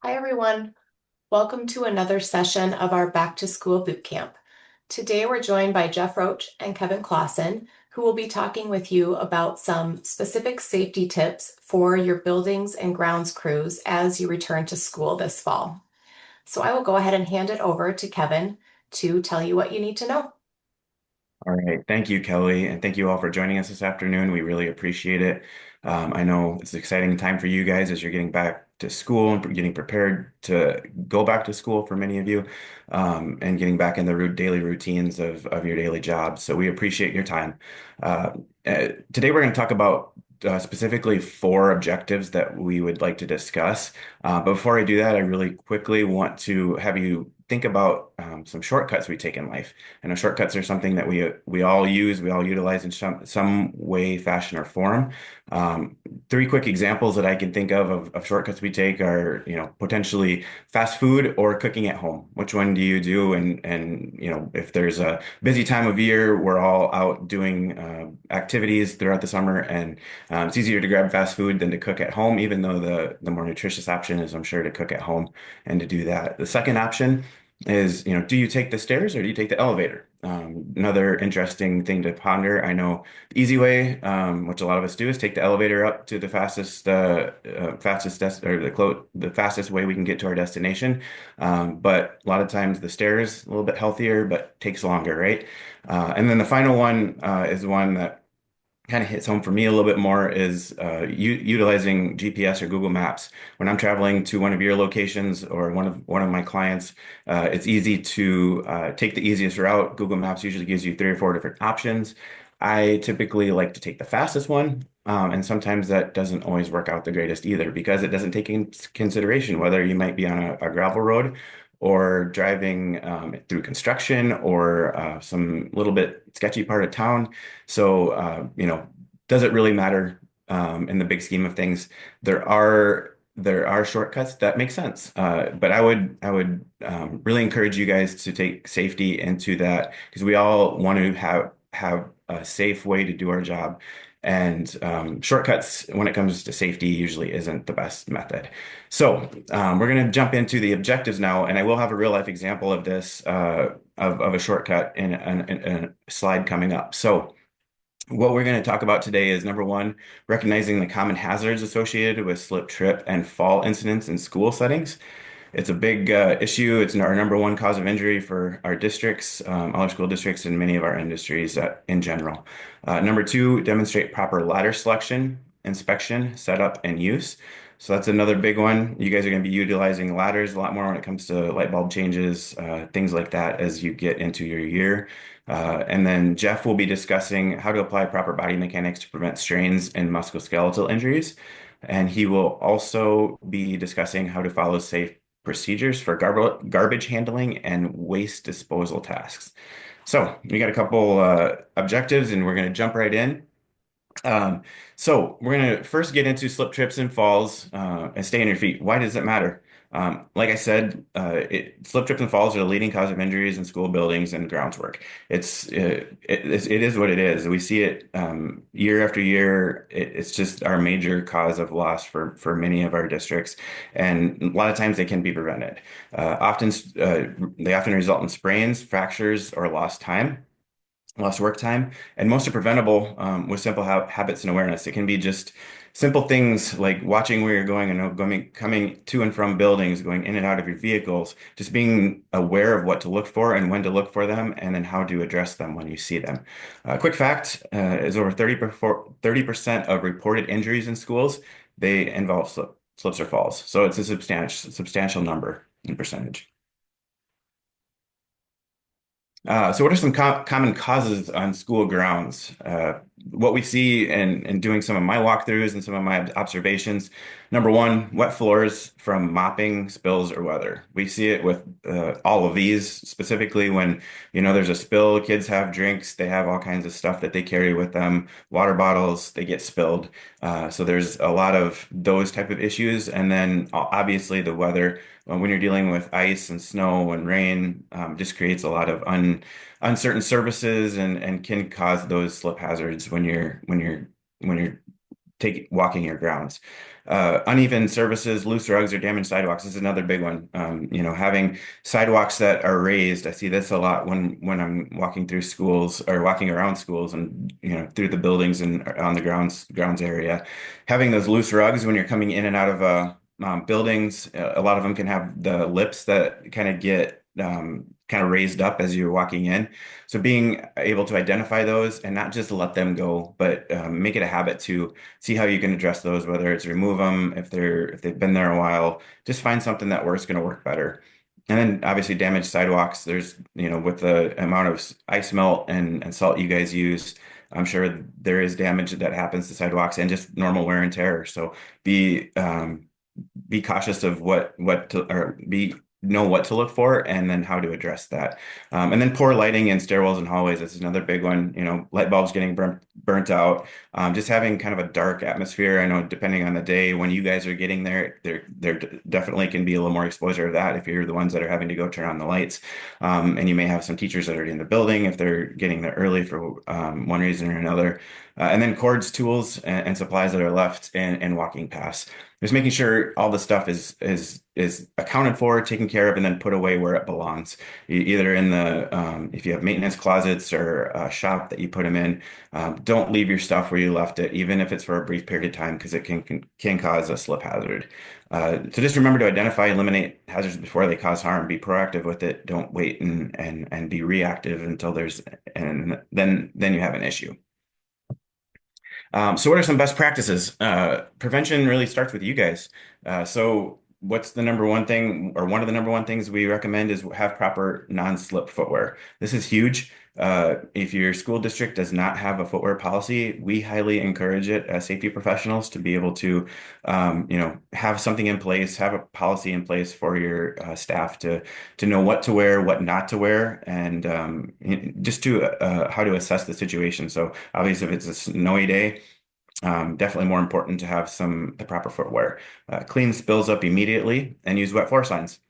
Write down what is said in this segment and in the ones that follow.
Hi, everyone. Welcome to another session of our Back to School Boot Camp. Today, we're joined by Jeff Roach and Kevin Clausen, who will be talking with you about some specific safety tips for your buildings and grounds crews as you return to school this fall. So I will go ahead and hand it over to Kevin to tell you what you need to know. All right. Thank you, Kelly. And thank you all for joining us this afternoon. We really appreciate it. I know it's an exciting time for you guys as you're getting back to school and getting prepared to go back to school for many of you, and getting back in the daily routines of your daily jobs. So we appreciate your time. Uh, Today, we're going to talk about specifically four objectives that we would like to discuss. But before I do that, I really quickly want to have you think about some shortcuts we take in life. I know shortcuts are something that we all use, we all utilize in some way, fashion, or form. Three quick examples that I can think of shortcuts we take are, potentially fast food or cooking at home. Which one do you do? And if there's a busy time of year, we're all out doing activities throughout the summer, and it's easier to grab fast food than to cook at home, even though the more nutritious option is, I'm sure, to cook at home and to do that. The second option is, do you take the stairs or do you take the elevator? Another interesting thing to ponder. I know the easy way, which a lot of us do, is take the elevator up to the the fastest way we can get to our destination. But a lot of times the stairs a little bit healthier, but takes longer, right? And then the final one is one that kind of hits home for me a little bit more is utilizing GPS or Google Maps. When I'm traveling to one of your locations or one of my clients, it's easy to take the easiest route. Google Maps usually gives you three or four different options. I typically like to take the fastest one, and sometimes that doesn't always work out the greatest either because it doesn't take into consideration whether you might be on a gravel road or driving through construction or some little bit sketchy part of town. So, does it really matter in the big scheme of things? There are shortcuts that make sense, but I would really encourage you guys to take safety into that because we all want to have a safe way to do our job. And shortcuts, when it comes to safety, usually isn't the best method. So we're going to jump into the objectives now, and I will have a real life example of this of a shortcut in a slide coming up. So what we're going to talk about today is number one, recognizing the common hazards associated with slip, trip, and fall incidents in school settings. It's a big issue. It's our number one cause of injury for our districts, all our school districts, and many of our industries in general. Number two, demonstrate proper ladder selection, inspection, setup, and use. So that's another big one. You guys are going to be utilizing ladders a lot more when it comes to light bulb changes, things like that as you get into your year. And then Jeff will be discussing how to apply proper body mechanics to prevent strains and musculoskeletal injuries. And he will also be discussing how to follow safe procedures for garbage handling and waste disposal tasks. So we got a couple objectives, and we're going to jump right in. Um, so we're going to first get into slip, trips, and falls, and stay on your feet. Why does it matter? Like I said, slip, trips, and falls are the leading cause of injuries in school buildings and grounds work. It is what it is. We see it year after year. It's just our major cause of loss for many of our districts, and a lot of times they can be prevented. They often result in sprains, fractures, or lost work time, and most are preventable with simple habits and awareness. It can be just simple things like watching where you're going and coming to and from buildings, going in and out of your vehicles, just being aware of what to look for and when to look for them, and then how to address them when you see them. Quick fact is over 30% of reported injuries in schools, they involve slips or falls. So it's a substantial number in percentage. So what are some common causes on school grounds? What we see in doing some of my walkthroughs and some of my observations. Number one, wet floors from mopping, spills, or weather. We see it with all of these, specifically when, there's a spill, kids have drinks, they have all kinds of stuff that they carry with them, water bottles, they get spilled. So there's a lot of those type of issues. And then obviously the weather, when you're dealing with ice and snow and rain, just creates a lot of uncertain surfaces and can cause those slip hazards when you're walking your grounds. Uneven surfaces, loose rugs, or damaged sidewalks is another big one. Having sidewalks that are raised. I see this a lot when I'm walking through schools or walking around schools and through the buildings and on the grounds area. Having those loose rugs when you're coming in and out of buildings, a lot of them can have the lips that kind of get kind of raised up as you're walking in. So being able to identify those and not just let them go, but make it a habit to see how you can address those, whether it's remove them if they've been there a while, just find something that works going to work better. And then obviously damaged sidewalks. There's, with the amount of ice melt and salt you guys use, I'm sure there is damage that happens to sidewalks and just normal wear and tear. So be be cautious of what to or be know what to look for and then how to address that. And then poor lighting in stairwells and hallways is another big one. Light bulbs getting burnt out. Just having kind of a dark atmosphere. I know depending on the day when you guys are getting there definitely can be a little more exposure of that if you're the ones that are having to go turn on the lights. And you may have some teachers that are in the building if they're getting there early for one reason or another. And then cords, tools, and supplies that are left and walking paths. Just making sure all the stuff is accounted for, taken care of, and then put away where it belongs. Either in the if you have maintenance closets or a shop that you put them in, don't leave your stuff where you left it, even if it's for a brief period of time, because it can cause a slip hazard. So just remember to identify, eliminate hazards before they cause harm. Be proactive with it. Don't wait and be reactive until then you have an issue. So what are some best practices? Prevention really starts with you guys. So what's the number one thing, or one of the number one things we recommend is have proper non-slip footwear. This is huge. If your school district does not have a footwear policy, we highly encourage it as safety professionals to be able to, have something in place, have a policy in place for your staff to know what to wear, what not to wear, and just to how to assess the situation. So obviously, if it's a snowy day, definitely more important to have the proper footwear. Clean spills up immediately and use wet floor signs.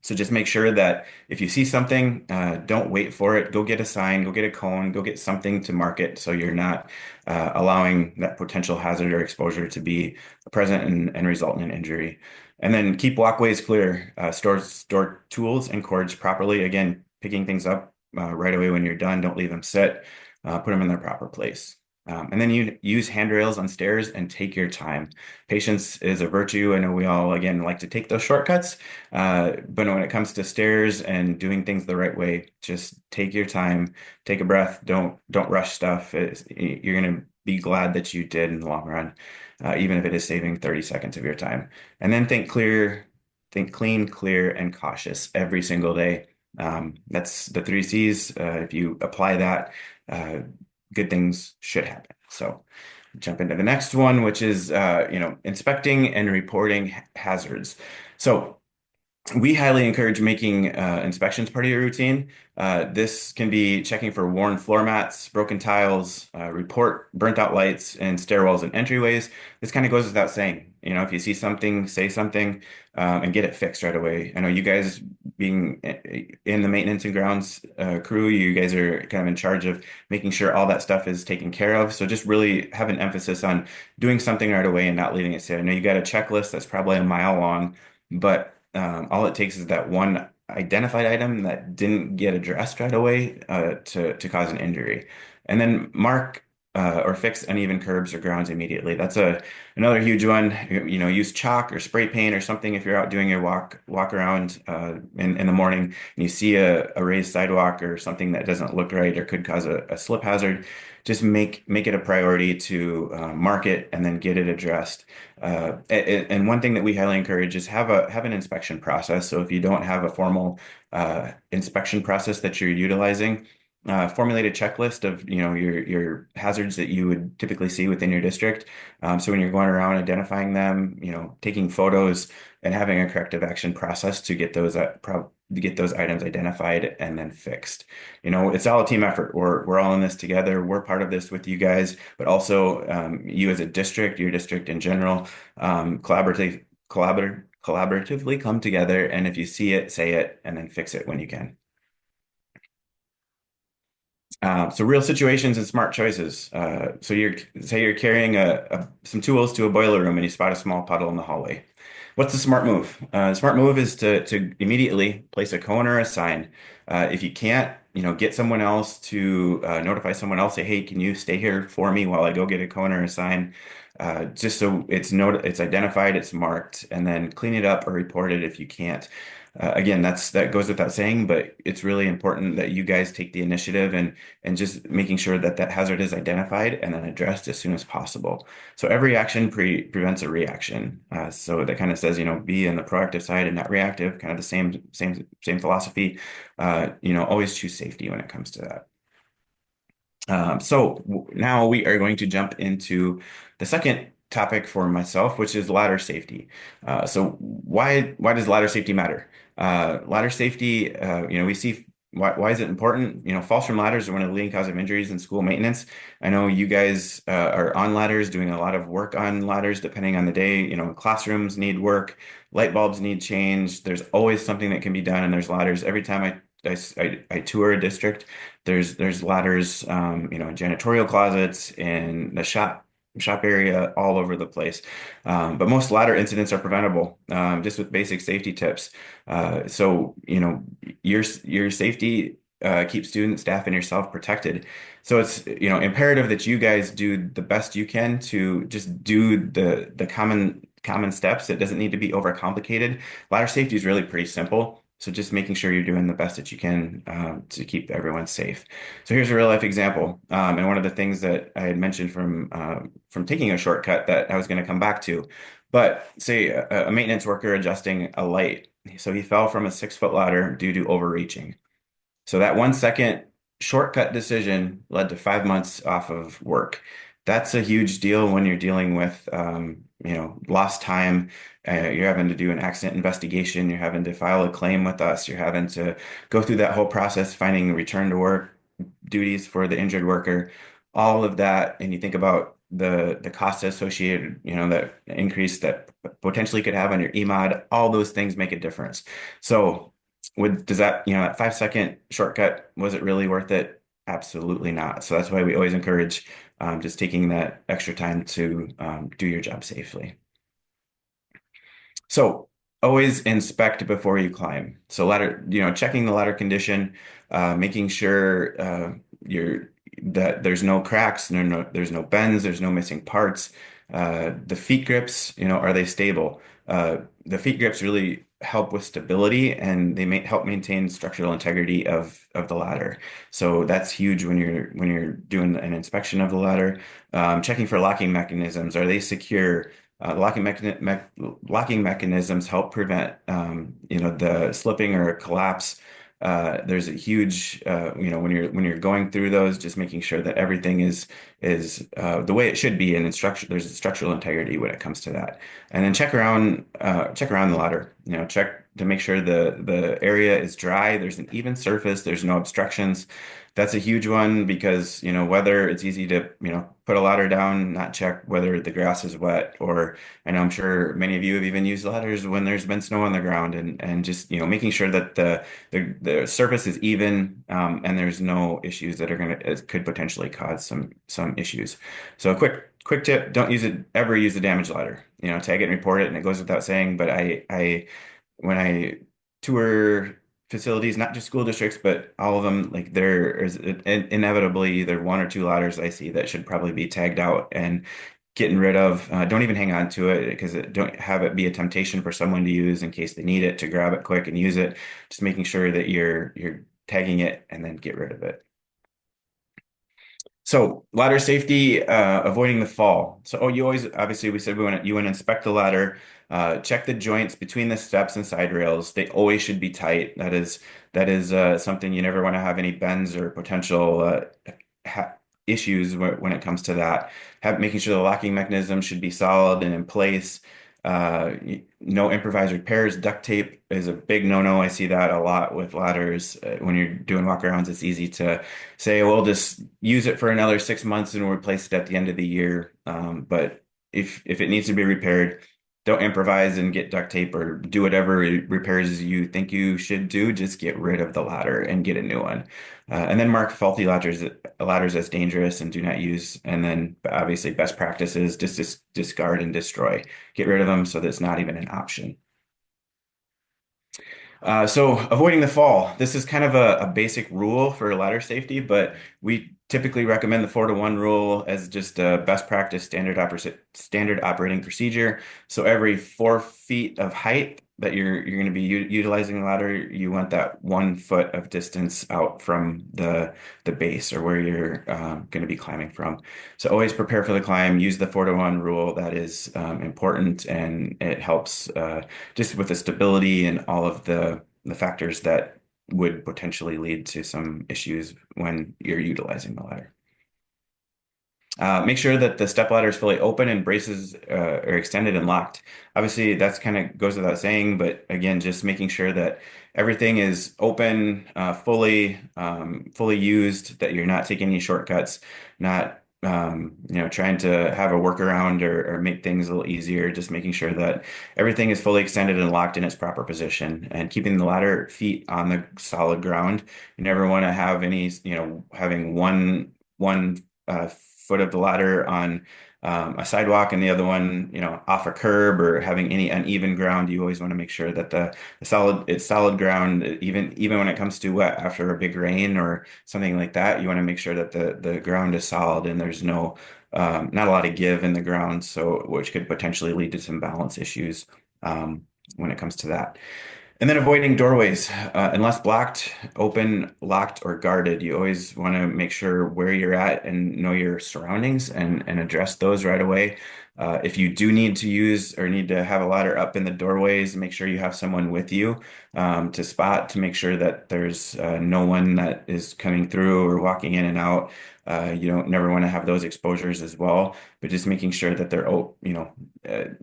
So just make sure that if you see something, don't wait for it. Go get a sign, go get a cone, go get something to mark it so you're not allowing that potential hazard or exposure to be present and result in an injury. And then keep walkways clear. Store tools and cords properly. Again, picking things up right away when you're done. Don't leave them sit. Put them in their proper place. And then you use handrails on stairs and take your time. Patience is a virtue. I know we all, again, like to take those shortcuts, but when it comes to stairs and doing things the right way, just take your time, take a breath. Don't rush stuff. You're going to be glad that you did in the long run, even if it is saving 30 seconds of your time. And then think clean, clear, and cautious every single day. That's the three C's. If you apply that, good things should happen. So jump into the next one, which is, inspecting and reporting hazards. So we highly encourage making inspections part of your routine. This can be checking for worn floor mats, broken tiles, report burnt out lights and stairwells and entryways. This kind of goes without saying. If you see something, say something, and get it fixed right away. I know you guys being in the maintenance and grounds crew, you guys are kind of in charge of making sure all that stuff is taken care of. So just really have an emphasis on doing something right away and not leaving it sit. I know you got a checklist that's probably a mile long, but all it takes is that one identified item that didn't get addressed right away to cause an injury. And then mark or fix uneven curbs or grounds immediately. That's another huge one. Use chalk or spray paint or something if you're out doing your walk around in the morning and you see a raised sidewalk or something that doesn't look right or could cause a slip hazard. Just make it a priority to mark it and then get it addressed. And one thing that we highly encourage is have an inspection process. So if you don't have a formal inspection process that you're utilizing, formulate a checklist of your hazards that you would typically see within your district. So when you're going around identifying them, taking photos and having a corrective action process to get those items identified and then fixed. It's all a team effort. We're all in this together. We're part of this with you guys, but also you as a district, your district in general, collaboratively come together. And if you see it, say it, and then fix it when you can. So real situations and smart choices. So you're carrying some tools to a boiler room and you spot a small puddle in the hallway. What's the smart move? The smart move is to immediately place a cone or a sign. If you can't, get someone else to notify someone else. Say, hey, can you stay here for me while I go get a cone or a sign? Just so it's identified, it's marked, and then clean it up or report it if you can't. Again, that goes without saying, but it's really important that you guys take the initiative and just making sure that that hazard is identified and then addressed as soon as possible. So every action prevents a reaction. So that kind of says, be in the proactive side and not reactive, kind of the same philosophy. Always choose safety when it comes to that. Now we are going to jump into the second topic for myself, which is ladder safety. So why does ladder safety matter? Ladder safety, we see why is it important? Falls from ladders are one of the leading cause of injuries in school maintenance. I know you guys are on ladders, doing a lot of work on ladders, depending on the day. Classrooms need work, light bulbs need change. There's always something that can be done, and there's ladders. Every time I tour a district, there's ladders, janitorial closets in the shop area all over the place. But most ladder incidents are preventable, just with basic safety tips. Your safety keeps students, staff, and yourself protected. So it's imperative that you guys do the best you can to just do the common steps. It doesn't need to be overcomplicated. Ladder safety is really pretty simple. So just making sure you're doing the best that you can to keep everyone safe. So here's a real life example, and one of the things that I had mentioned from taking a shortcut that I was going to come back to. But say a maintenance worker adjusting a light, so he fell from a 6-foot ladder due to overreaching. So that 1 second shortcut decision led to 5 months off of work. That's a huge deal when you're dealing with, lost time. You're having to do an accident investigation. You're having to file a claim with us. You're having to go through that whole process, finding return to work duties for the injured worker, all of that. And you think about the costs associated, that increase that potentially could have on your EMOD, all those things make a difference. So does that 5 second shortcut, was it really worth it? Absolutely not. So that's why we always encourage just taking that extra time to do your job safely. So always inspect before you climb. So ladder, checking the ladder condition, making sure that there's no cracks, there's no bends, there's no missing parts. The feet grips, are they stable? The feet grips really help with stability and they may help maintain structural integrity of the ladder. So that's huge when you're doing an inspection of the ladder. Checking for locking mechanisms, are they secure? Locking mechanisms help prevent the slipping or collapse. There's a huge when you're going through those, just making sure that everything is the way it should be, and there's a structural integrity when it comes to that. And then check around the ladder. Check to make sure the area is dry. There's an even surface. There's no obstructions. That's a huge one because whether it's easy to put a ladder down, not check whether the grass is wet, or I know I'm sure many of you have even used ladders when there's been snow on the ground, and just making sure that the surface is even, and there's no issues that could potentially cause some issues. So a quick tip: don't ever use a damaged ladder. Tag it and report it, and it goes without saying. But I when I tour facilities, not just school districts, but all of them, like there is inevitably either one or two ladders I see that should probably be tagged out and getting rid of. Don't even hang on to it because don't have it be a temptation for someone to use in case they need it to grab it quick and use it. Just making sure that you're tagging it and then get rid of it. So ladder safety, avoiding the fall. So, you always, obviously we said you want to inspect the ladder, check the joints between the steps and side rails. They always should be tight. That is something you never want to have any bends or potential issues when it comes to that. Making sure the locking mechanism should be solid and in place. No improvised repairs. Duct tape is a big no-no. I see that a lot with ladders. When you're doing walkarounds, it's easy to say, "We'll just use it for another 6 months and we'll replace it at the end of the year." But if it needs to be repaired, don't improvise and get duct tape or do whatever repairs you think you should do. Just get rid of the ladder and get a new one. And then mark faulty ladders as dangerous and do not use. And then obviously best practices, just discard and destroy. Get rid of them so that it's not even an option. So avoiding the fall. This is kind of a basic rule for ladder safety, but we typically recommend the 4-to-1 rule as just a best practice standard operating procedure. So every 4 feet of height that you're going to be utilizing the ladder, you want that 1 foot of distance out from the base or where you're going to be climbing from. So always prepare for the climb. Use the 4-to-1 rule. That is important, and it helps just with the stability and all of the factors that would potentially lead to some issues when you're utilizing the ladder. Make sure that the step ladder is fully open and braces are extended and locked. Obviously, that's kind of goes without saying, but again, just making sure that everything is open, fully used, that you're not taking any shortcuts, not trying to have a workaround or make things a little easier. Just making sure that everything is fully extended and locked in its proper position, and keeping the ladder feet on the solid ground. You never want to have any, having one foot of the ladder on a sidewalk and the other one, off a curb, or having any uneven ground. You always want to make sure that it's solid ground, even when it comes to wet after a big rain or something like that. You want to make sure that the ground is solid and there's not a lot of give in the ground, so which could potentially lead to some balance issues when it comes to that. And then avoiding doorways, unless blocked, open, locked, or guarded. You always want to make sure where you're at and know your surroundings and address those right away. If you do need to use or need to have a ladder up in the doorways, make sure you have someone with you to make sure that there's no one that is coming through or walking in and out. You don't never want to have those exposures as well, but just making sure that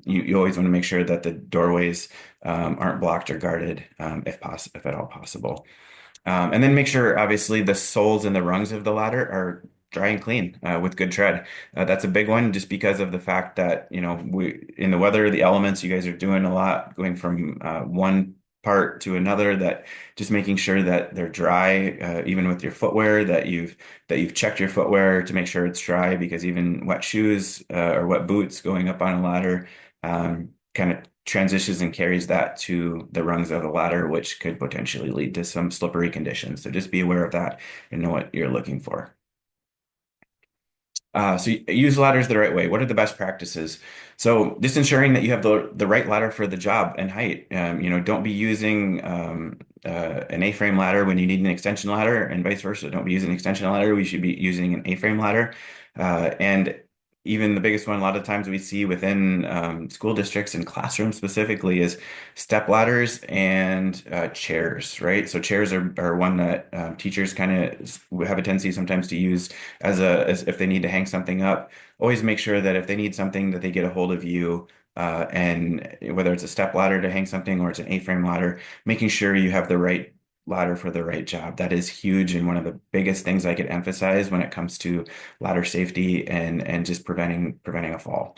you always want to make sure that the doorways aren't blocked or guarded, if at all possible. And then make sure, obviously, the soles and the rungs of the ladder are dry and clean with good tread. That's a big one, just because of the fact that, we in the weather, the elements, you guys are doing a lot, going from one part to another, that just making sure that they're dry, even with your footwear, that you've checked your footwear to make sure it's dry, because even wet shoes or wet boots going up on a ladder kind of transitions and carries that to the rungs of the ladder, which could potentially lead to some slippery conditions. So just be aware of that and know what you're looking for. So use ladders the right way. What are the best practices? So just ensuring that you have the right ladder for the job and height. Don't be using an A-frame ladder when you need an extension ladder, and vice versa. Don't be using an extension ladder. We should be using an A-frame ladder. And even the biggest one, a lot of times we see within school districts and classrooms specifically, is step ladders and chairs, right? So chairs are one that teachers kind of have a tendency sometimes to use as if they need to hang something up. Always make sure that if they need something, that they get a hold of you. And whether it's a step ladder to hang something or it's an A-frame ladder, making sure you have the right ladder for the right job. That is huge, and one of the biggest things I could emphasize when it comes to ladder safety and just preventing a fall.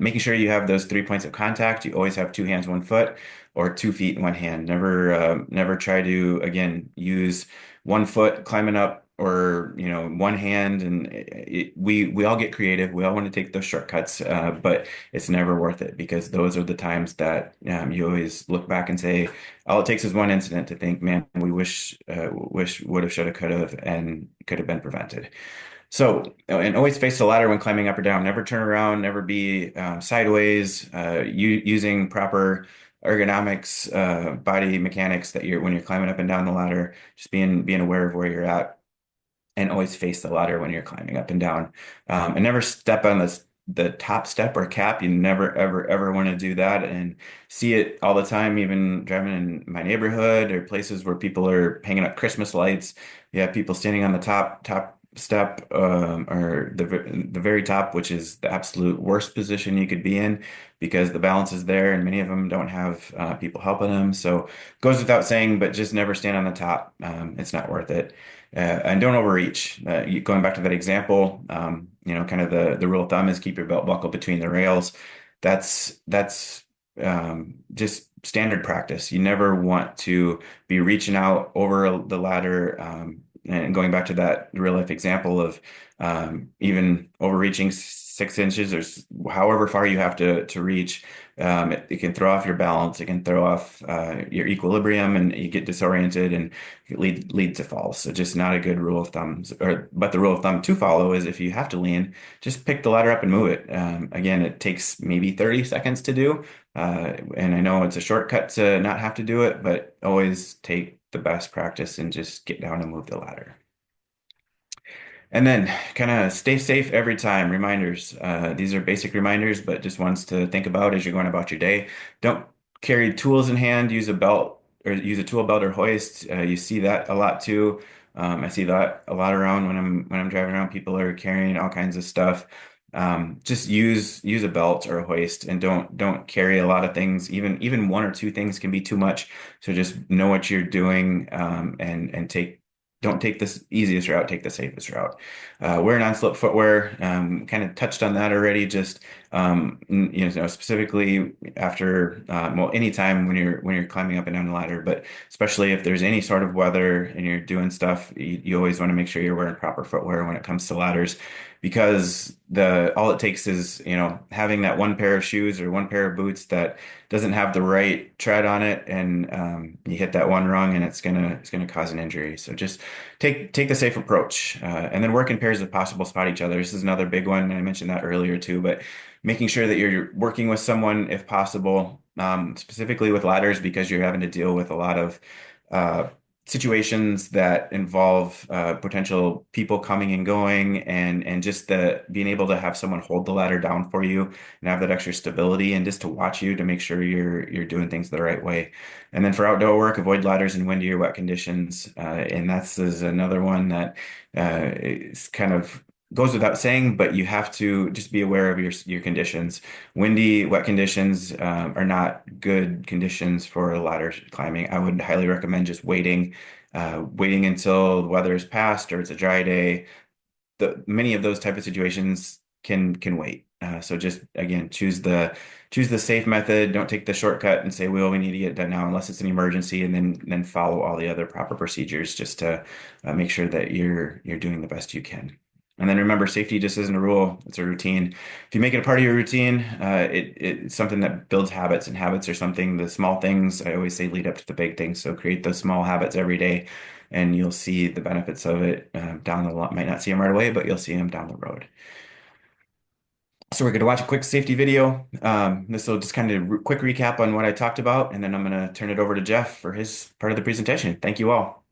Making sure you have those 3 points of contact. You always have 2 hands, 1 foot, or 2 feet, 1 hand. Never try to, again, use 1 foot climbing up, or one hand. And we all get creative. We all want to take those shortcuts, but it's never worth it, because those are the times that you always look back and say, all it takes is one incident to think, man, we wish, would have, should have, could have been prevented. So, and always face the ladder when climbing up or down. Never turn around, never be sideways, using proper ergonomics, body mechanics, that when you're climbing up and down the ladder, just being aware of where you're at, and always face the ladder when you're climbing up and down. And never step on the top step or cap. You never, ever, ever want to do that. And see it all the time, even driving in my neighborhood or places where people are hanging up Christmas lights. You have people standing on the top step, or the very top, which is the absolute worst position you could be in, because the balance is there, and many of them don't have people helping them. So it goes without saying, but just never stand on the top. It's not worth it. And don't overreach. Going back to that example, kind of the rule of thumb is keep your belt buckle between the rails. That's just standard practice. You never want to be reaching out over the ladder. And going back to that real life example of even overreaching 6 inches or however far you have to reach, it can throw off your balance. It can throw off your equilibrium, and you get disoriented and lead to falls. So just not a good rule of thumb. But the rule of thumb to follow is if you have to lean, just pick the ladder up and move it. Again, it takes maybe 30 seconds to do. And I know it's a shortcut to not have to do it, but always take the best practice and just get down and move the ladder. And then kind of stay safe every time. Reminders. These are basic reminders, but just ones to think about as you're going about your day. Don't carry tools in hand. Use a belt or use a tool belt or hoist. You see that a lot too. I see that a lot around when I'm driving around. People are carrying all kinds of stuff. Just use a belt or a hoist, and don't carry a lot of things. Even one or two things can be too much. So just know what you're doing, and don't take this easiest route, take the safest route. Wear non-slip footwear. Kind of touched on that already. Just specifically after well, anytime when you're climbing up and down the ladder, but especially if there's any sort of weather and you're doing stuff, you always want to make sure you're wearing proper footwear when it comes to ladders, because the all it takes is having that one pair of shoes or one pair of boots that doesn't have the right tread on it, and you hit that one rung and it's gonna cause an injury. So just take the safe approach, and then work in pairs if possible. Spot each other. This is another big one, and I mentioned that earlier too. But making sure that you're working with someone if possible, specifically with ladders, because you're having to deal with a lot of uh, situations that involve potential people coming and going, and just the being able to have someone hold the ladder down for you and have that extra stability, and just to watch you to make sure you're doing things the right way. And then for outdoor work, avoid ladders in windy or wet conditions. And that's is another one that is kind of goes without saying, but you have to just be aware of your conditions. Windy, wet conditions are not good conditions for ladder climbing. I would highly recommend just waiting until the weather is passed or it's a dry day. Many of those type of situations can wait. So just again, choose the safe method. Don't take the shortcut and say, well, we need to get it done now, unless it's an emergency, and then follow all the other proper procedures just to make sure that you're doing the best you can. And then remember, safety just isn't a rule; it's a routine. If you make it a part of your routine, it's something that builds habits, and habits are something. The small things I always say lead up to the big things. So create those small habits every day, and you'll see the benefits of it down the line. Might not see them right away, but you'll see them down the road. So we're going to watch a quick safety video. This will just kind of quick recap on what I talked about, and then I'm going to turn it over to Jeff for his part of the presentation. Thank you all.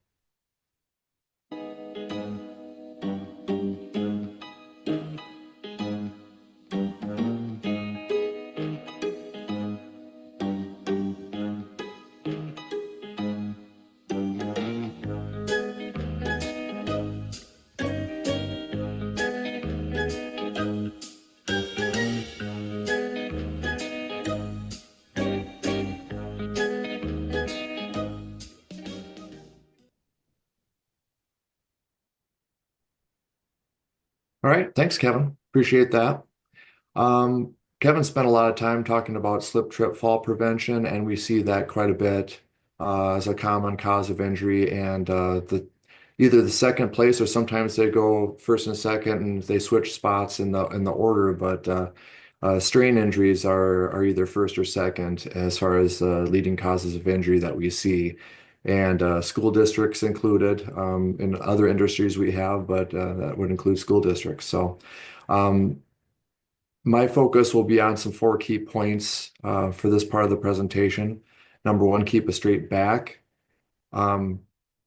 All right, thanks, Kevin. Appreciate that. Kevin spent a lot of time talking about slip, trip, fall prevention, and we see that quite a bit as a common cause of injury. And the either the second place, or sometimes they go first and second, and they switch spots in the order. But strain injuries are either first or second as far as leading causes of injury that we see. And school districts included. In other industries we have, but that would include school districts. So um, my focus will be on some four key points for this part of the presentation. Number one, keep a straight back. Um,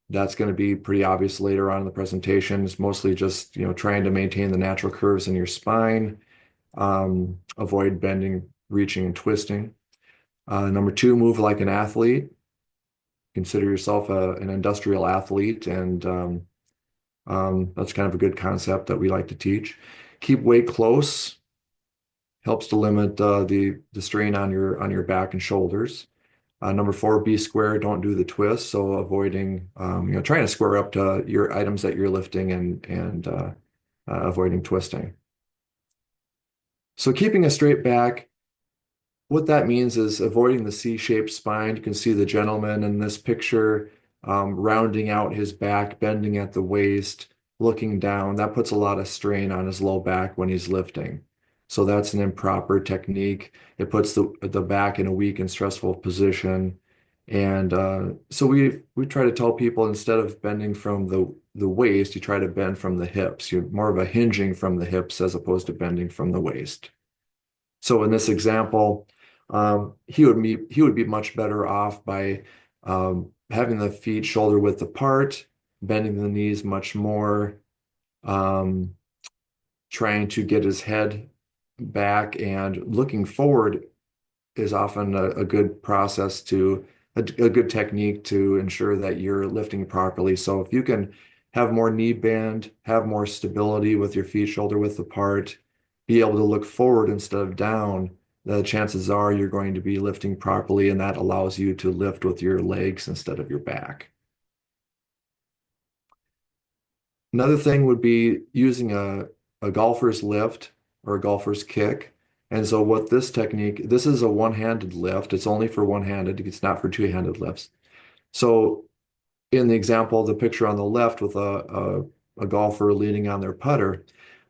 that's going to be pretty obvious later on in the presentation. It's mostly just trying to maintain the natural curves in your spine, avoid bending, reaching, and twisting. Number two, move like an athlete. Consider yourself an industrial athlete, and that's kind of a good concept that we like to teach. Keep weight close. Helps to limit the strain on your back and shoulders. Number four, be square. Don't do the twist. So avoiding trying to square up to your items that you're lifting, and avoiding twisting. So keeping a straight back What that means is avoiding the C-shaped spine. You can see the gentleman in this picture rounding out his back, bending at the waist, looking down. That puts a lot of strain on his low back when he's lifting. So that's an improper technique. It puts the back in a weak and stressful position. And so we try to tell people instead of bending from the waist, you try to bend from the hips. You're more of a hinging from the hips as opposed to bending from the waist. So in this example, he would be much better off by having the feet shoulder width apart, bending the knees much more, um, trying to get his head back and looking forward is often a good process a good technique to ensure that you're lifting properly. So if you can have more knee bend, have more stability with your feet shoulder width apart, be able to look forward instead of down, the chances are you're going to be lifting properly, and that allows you to lift with your legs instead of your back. Another thing would be using a golfer's lift or a golfer's kick. And so what this is a one-handed lift. It's only for one-handed. It's not for two-handed lifts. So in the example, the picture on the left with a golfer leaning on their putter,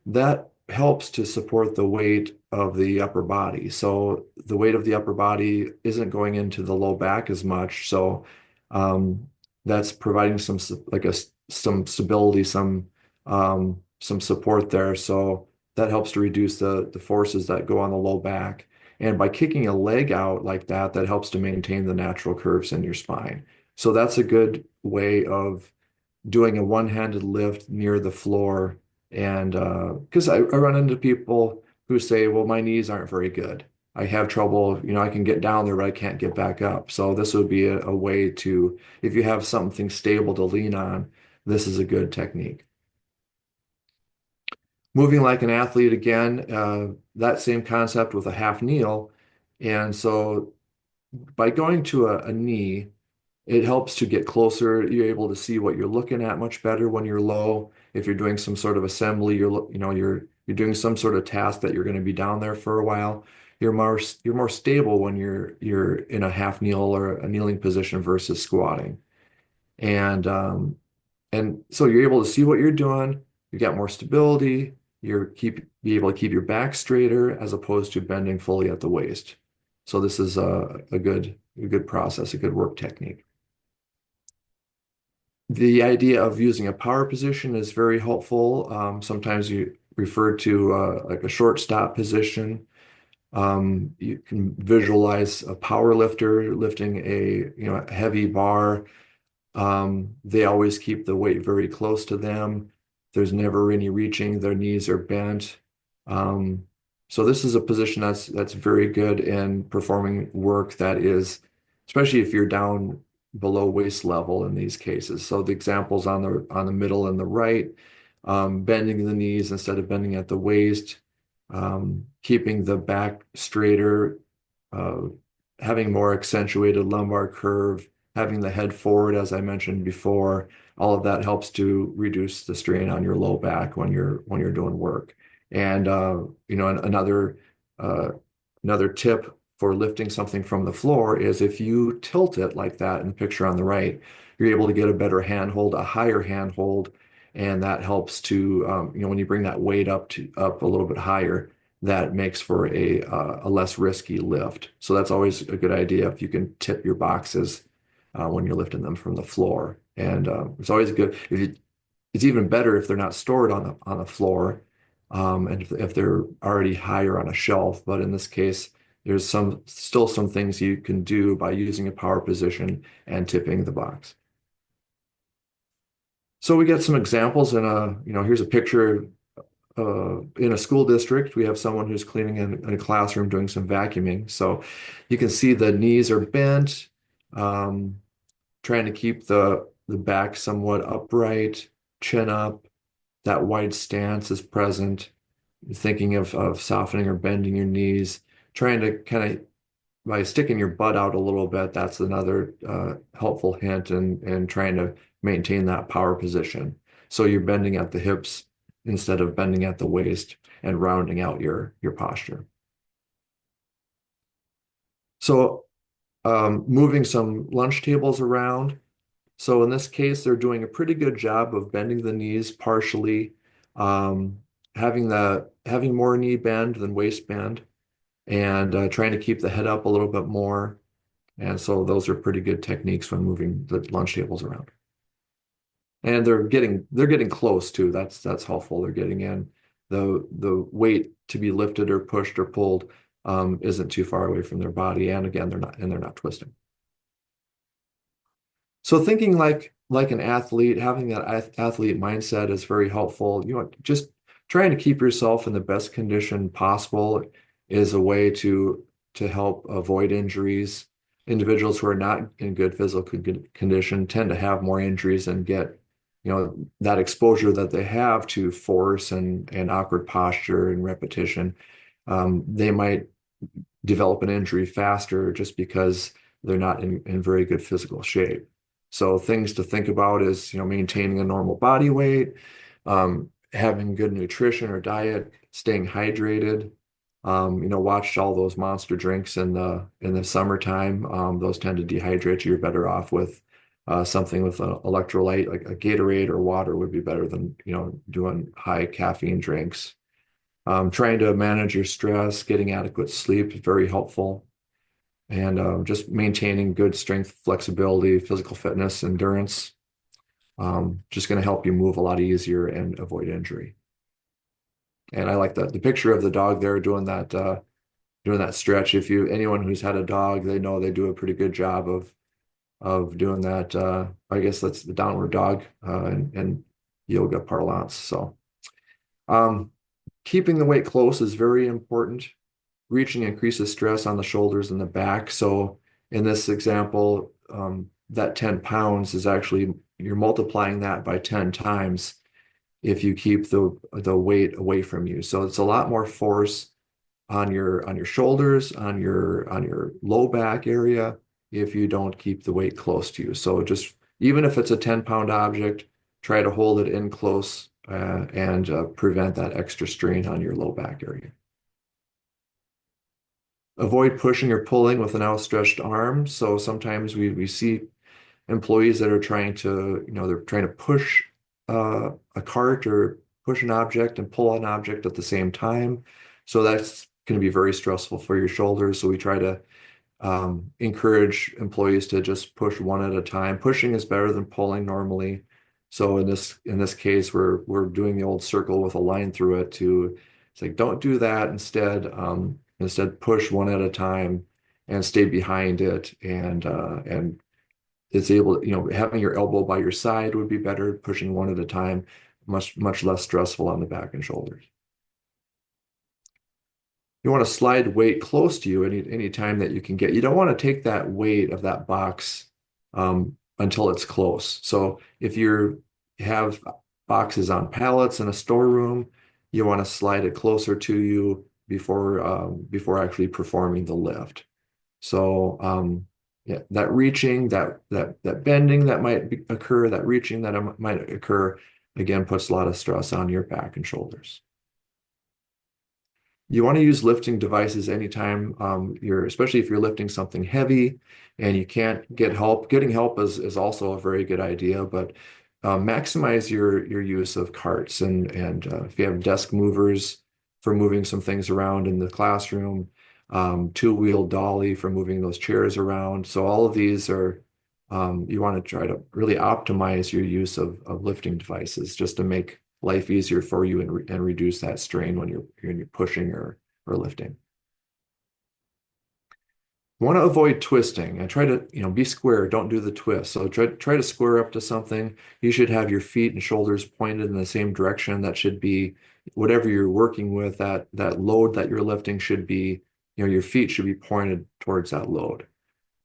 that helps to support the weight of the upper body. So the weight of the upper body isn't going into the low back as much. So um, that's providing some stability, some support there. So that helps to reduce the forces that go on the low back. And by kicking a leg out like that, that helps to maintain the natural curves in your spine. So that's a good way of doing a one-handed lift near the floor. And because I run into people who say, well, my knees aren't very good. I have trouble, I can get down there, but I can't get back up. So this would be a way to, if you have something stable to lean on, this is a good technique. Moving like an athlete again, that same concept with a half kneel. And so by going to a knee, it helps to get closer. You're able to see what you're looking at much better when you're low. If you're doing some sort of assembly, you're doing some sort of task that you're going to be down there for a while. You're more stable when you're in a half kneel or a kneeling position versus squatting. And and so you're able to see what you're doing. You got more stability. Be able to keep your back straighter as opposed to bending fully at the waist. So this is a good process, a good work technique. The idea of using a power position is very helpful. Sometimes you refer to like a shortstop position. You can visualize a power lifter lifting a heavy bar. They always keep the weight very close to them. There's never any reaching. Their knees are bent. Um, so this is a position that's very good in performing work that is, especially if you're down below waist level in these cases. So the examples on the middle and the right, bending the knees instead of bending at the waist, keeping the back straighter, uh, having more accentuated lumbar curve, having the head forward, as I mentioned before, all of that helps to reduce the strain on your low back when you're doing work. And uh, another tip for lifting something from the floor is if you tilt it like that in the picture on the right, you're able to get a better handhold, a higher handhold, and that helps to when you bring that weight up a little bit higher, that makes for a less risky lift. So that's always a good idea if you can tip your boxes when you're lifting them from the floor. And it's always good it's even better if they're not stored on the floor, and if they're already higher on a shelf. But in this case, there's still some things you can do by using a power position and tipping the box. So we get some examples here's a picture in a school district. We have someone who's cleaning in a classroom doing some vacuuming. So you can see the knees are bent, um, trying to keep the back somewhat upright, chin up, that wide stance is present. Thinking of softening or bending your knees, trying to kind of by sticking your butt out a little bit, that's another helpful hint in trying to maintain that power position. So you're bending at the hips instead of bending at the waist and rounding out your posture. So moving some lunch tables around. So in this case, they're doing a pretty good job of bending the knees partially, um, having more knee bend than waist bend, and trying to keep the head up a little bit more. And so those are pretty good techniques when moving the lunch tables around. And they're getting close too. That's helpful. They're getting in. The weight to be lifted or pushed or pulled isn't too far away from their body. And again, they're not twisting. So thinking like an athlete, having that athlete mindset is very helpful. Just trying to keep yourself in the best condition possible is a way to help avoid injuries. Individuals who are not in good physical condition tend to have more injuries and get, that exposure that they have to force and awkward posture and repetition. They might develop an injury faster just because they're not in very good physical shape. So things to think about is, maintaining a normal body weight, having good nutrition or diet, staying hydrated. Watch all those monster drinks in the summertime. Those tend to dehydrate you. You're better off with something with an electrolyte, like a Gatorade or water would be better than, doing high caffeine drinks. Trying to manage your stress, getting adequate sleep is very helpful. And just maintaining good strength, flexibility, physical fitness, endurance, just going to help you move a lot easier and avoid injury. And I like the picture of the dog there doing that stretch. If anyone who's had a dog, they know they do a pretty good job of doing that. I guess that's the downward dog in yoga parlance. So um, keeping the weight close is very important. Reaching increases stress on the shoulders and the back. So in this example, that 10 pounds is actually, you're multiplying that by 10 times if you keep the weight away from you. So it's a lot more force on your shoulders, on your low back area if you don't keep the weight close to you. So just even if it's a 10-pound object, try to hold it in close and prevent that extra strain on your low back area. Avoid pushing or pulling with an outstretched arm. So sometimes we see employees that are they're trying to push a cart or push an object and pull an object at the same time. So that's going to be very stressful for your shoulders. So we try to encourage employees to just push one at a time. Pushing is better than pulling normally. So in this case, we're doing the old circle with a line through it to it's like don't do that. Instead push one at a time and stay behind it and it's able, having your elbow by your side would be better, pushing one at a time, much less stressful on the back and shoulders. You want to slide weight close to you any time that you can get. You don't want to take that weight of that box until it's close. So if you have boxes on pallets in a storeroom, you want to slide it closer to you before actually performing the lift. So yeah, that reaching, that bending that might occur, that reaching that might occur, again, puts a lot of stress on your back and shoulders. You want to use lifting devices anytime especially if you're lifting something heavy and you can't get help. Getting help is also a very good idea, but maximize your use of carts and if you have desk movers for moving some things around in the classroom, two-wheel dolly for moving those chairs around. So all of these are you want to try to really optimize your use of lifting devices just to make life easier for you and reduce that strain when you're pushing or lifting. Want to avoid twisting and try to be square. Don't do the twist. So try to square up to something. You should have your feet and shoulders pointed in the same direction. That should be whatever you're working with. That load that you're lifting should be your feet should be pointed towards that load.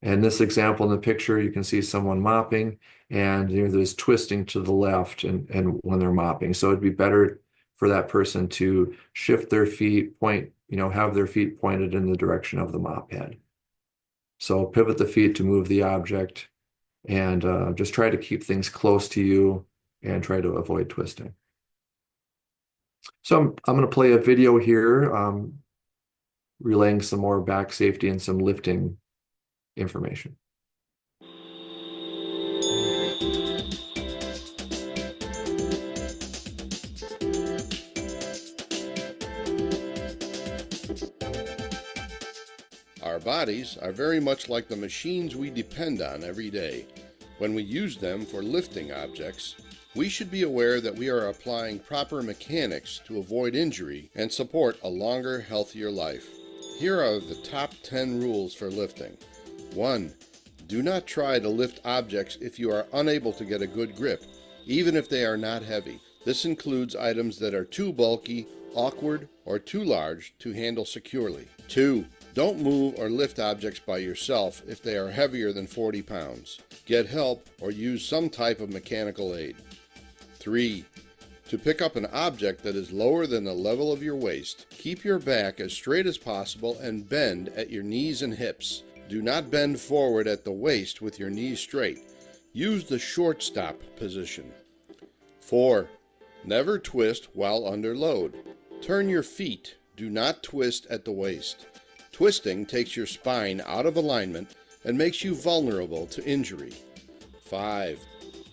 In this example in the picture, you can see someone mopping and there's twisting to the left and when they're mopping. So it'd be better for that person to shift their feet, have their feet pointed in the direction of the mop head. So pivot the feet to move the object and just try to keep things close to you and try to avoid twisting. So I'm going to play a video here relaying some more back safety and some lifting information. Our bodies are very much like the machines we depend on every day. When we use them for lifting objects, we should be aware that we are applying proper mechanics to avoid injury and support a longer, healthier life. Here are the top 10 rules for lifting. 1. Do not try to lift objects if you are unable to get a good grip, even if they are not heavy. This includes items that are too bulky, awkward, or too large to handle securely. 2. Don't move or lift objects by yourself if they are heavier than 40 pounds. Get help or use some type of mechanical aid. 3. To pick up an object that is lower than the level of your waist, keep your back as straight as possible and bend at your knees and hips. Do not bend forward at the waist with your knees straight. Use the short stop position. 4. Never twist while under load. Turn your feet. Do not twist at the waist. Twisting takes your spine out of alignment and makes you vulnerable to injury. 5.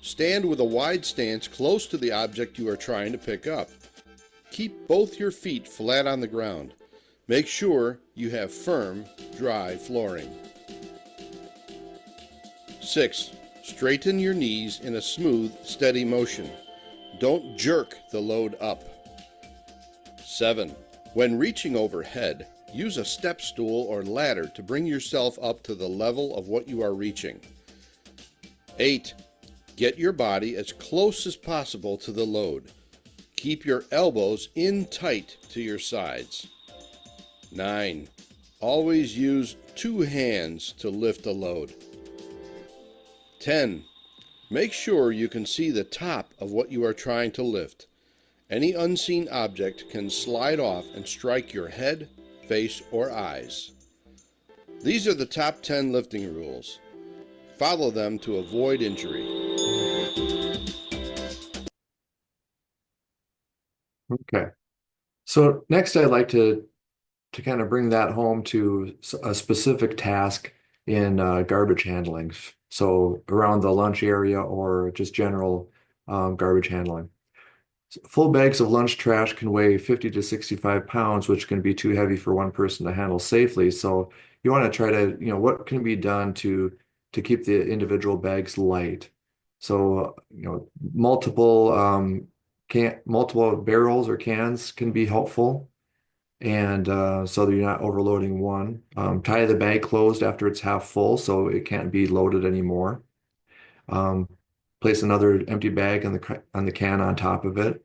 Stand with a wide stance close to the object you are trying to pick up. Keep both your feet flat on the ground. Make sure you have firm, dry flooring. 6. Straighten your knees in a smooth, steady motion. Don't jerk the load up. 7. When reaching overhead, use a step stool or ladder to bring yourself up to the level of what you are reaching. 8. Get your body as close as possible to the load. Keep your elbows in tight to your sides. 9. Always use 2 hands to lift a load. 10. Make sure you can see the top of what you are trying to lift. Any unseen object can slide off and strike your head, face, or eyes. These are the top 10 lifting rules. Follow them to avoid injury. Okay. So next I'd like to kind of bring that home to a specific task in garbage handling. So around the lunch area or just general garbage handling. Full bags of lunch trash can weigh 50 to 65 pounds, which can be too heavy for one person to handle safely. So you want to try to, what can be done to keep the individual bags light. So, multiple barrels or cans can be helpful. And so that you're not overloading one. Tie the bag closed after it's half full so it can't be loaded anymore. Um, Place another empty bag on the can on top of it.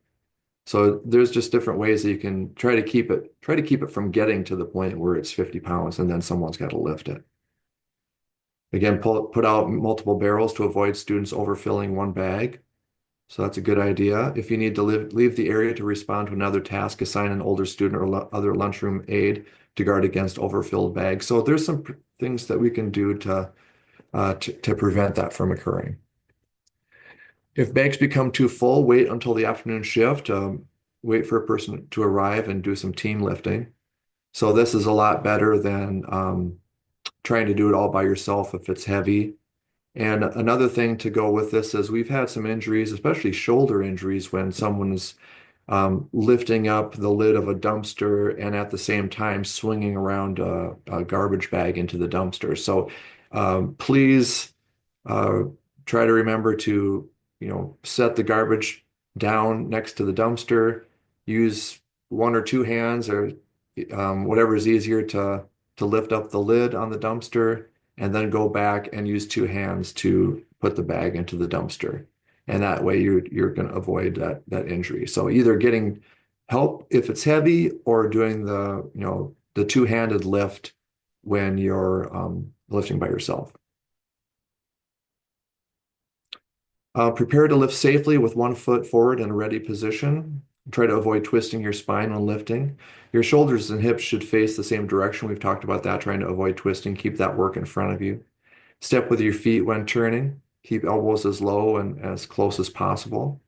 So there's just different ways that you can try to keep it from getting to the point where it's 50 pounds and then someone's got to lift it. Again, put out multiple barrels to avoid students overfilling one bag. So that's a good idea. If you need to leave the area to respond to another task, assign an older student or other lunchroom aide to guard against overfilled bags. So there's some things that we can do to prevent that from occurring. If bags become too full, wait until the afternoon shift. Wait for a person to arrive and do some team lifting. So this is a lot better than trying to do it all by yourself if it's heavy. And another thing to go with this is we've had some injuries, especially shoulder injuries, when someone is lifting up the lid of a dumpster and at the same time swinging around a garbage bag into the dumpster. So please try to remember to, set the garbage down next to the dumpster. Use 1 or 2 hands or whatever is easier to lift up the lid on the dumpster, and then go back and use 2 hands to put the bag into the dumpster. And that way you're going to avoid that injury. So either getting help if it's heavy or doing the 2-handed lift when you're lifting by yourself. Prepare to lift safely with 1 foot forward in a ready position. Try to avoid twisting your spine when lifting. Your shoulders and hips should face the same direction. We've talked about that, trying to avoid twisting. Keep that work in front of you. Step with your feet when turning. Keep elbows as low and as close as possible.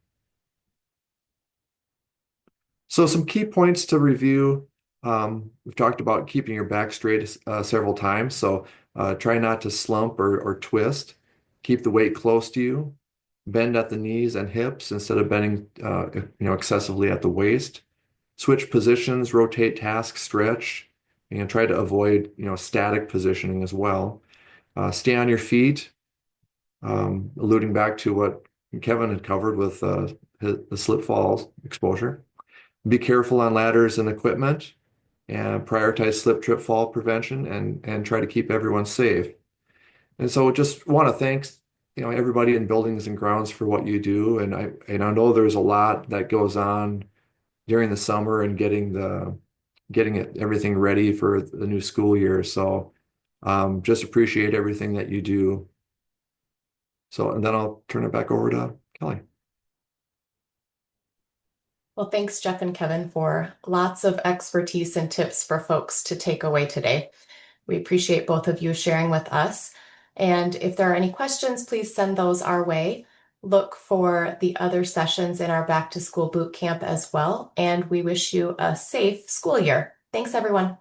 So some key points to review. We've talked about keeping your back straight several times. So Try not to slump or twist. Keep the weight close to you. Bend at the knees and hips instead of bending excessively at the waist. Switch positions, rotate tasks, stretch, and try to avoid static positioning as well. Stay on your feet, alluding back to what Kevin had covered with the slip falls exposure. Be careful on ladders and equipment, and prioritize slip, trip, fall prevention, and try to keep everyone safe. And so just want to thank everybody in buildings and grounds for what you do. And I know there's a lot that goes on during the summer and everything ready for the new school year. So just appreciate everything that you do. So, and then I'll turn it back over to Kelly. Well, thanks, Jeff and Kevin, for lots of expertise and tips for folks to take away today. We appreciate both of you sharing with us. And if there are any questions, please send those our way. Look for the other sessions in our Back to School Boot Camp as well. And we wish you a safe school year. Thanks, everyone.